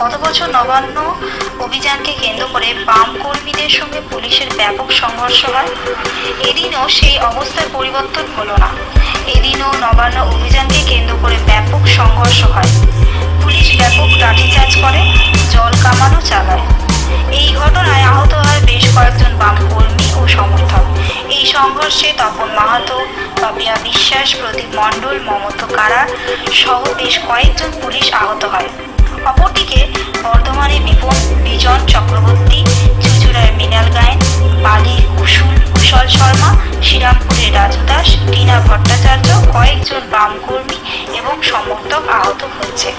গত বছর নবান্ন অভিযানকে কেন্দ্র করে বাম কর্মীদের সঙ্গে পুলিশের ব্যাপক সংঘর্ষ হয়। এদিনও সেই অবস্থার পরিবর্তন হলো না। এদিনও নবান্ন অভিযানকে কেন্দ্র করে ব্যাপক সংঘর্ষ হয়। পুলিশ ব্যাপক লাঠিচার্জ করে, জল কামানও চালায়। এই ঘটনায় আহত হয় বেশ কয়েকজন বাম কর্মী ও সমর্থক। এই সংঘর্ষে তপন মাহাতো, পাপিয়া বিশ্বাস, প্রদীপ মণ্ডল, মমতা কারা সহ বেশ কয়েকজন পুলিশ আহত হয়। অপরদিকে বর্ধমানে বিজন চক্রবর্তী, চুঁচুড়ায় মৃণাল গায়েন, বালির কুশল শর্মা, শ্রীরামপুরের রাজু দাস, টিনা ভট্টাচার্য কয়েকজন বাম কর্মী এবং সমর্থক আহত হয়েছে।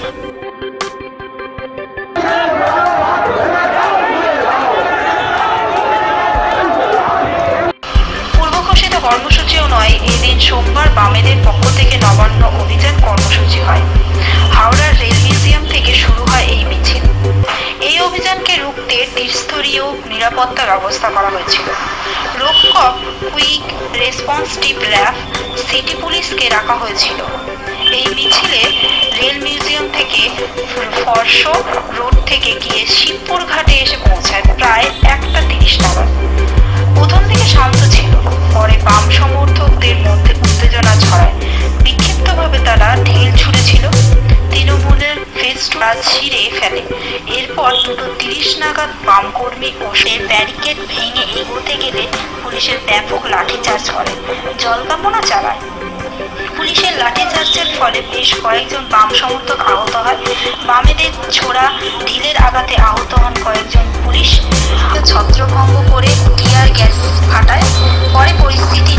পূর্বঘোষিত কর্মসূচিও নয়, এদিন সোমবার বামেদের পক্ষ থেকে নবান্ন অভিযান কর্মসূচি হয়। হাওড়ার রেল মিউজিয়াম থেকে শুরু হয় এই মিছিল। এই অভিযানকে রুখতে ত্রিস্তরীয় নিরাপত্তা ব্যবস্থা করা হয়েছিল। রোককপ, quick response team RAB, city পুলিশকে রাখা হয়েছিল। এই মিছিলে রেল মিউজিয়াম থেকে ফরশ রোড থেকে গিয়ে শিবপুর ঘাটে এসে পৌঁছায় প্রায় 1:30 নাগাদ। প্রথম দিকে শান্ত ছিল, পরে বাম সমর্থকদের মধ্যে উত্তেজনা ছড়ায়। বিক্ষিপ্তভাবে তারা ঢিল ছুঁড়েছিল, তৃণমূলের ফেস্টুন ছিঁড়ে ফেলে। এরপর 2:30 নাগাদ বাম কর্মী ও ব্যারিকেড ভেঙে এগোতে গেলে পুলিশের ব্যাপক লাঠিচার্জ করে, জলকামনা চালায়। পুলিশের লাঠিচার্জের ফলে বেশ কয়েকজন বাম সমর্থক আহত হয়। বামেদের ছোড়া ঢিলের আঘাতে আহত হন কয়েকজন পুলিশ। ছত্রভঙ্গ করে টিয়ার গ্যাস ফাটায়। পরে পরিস্থিতি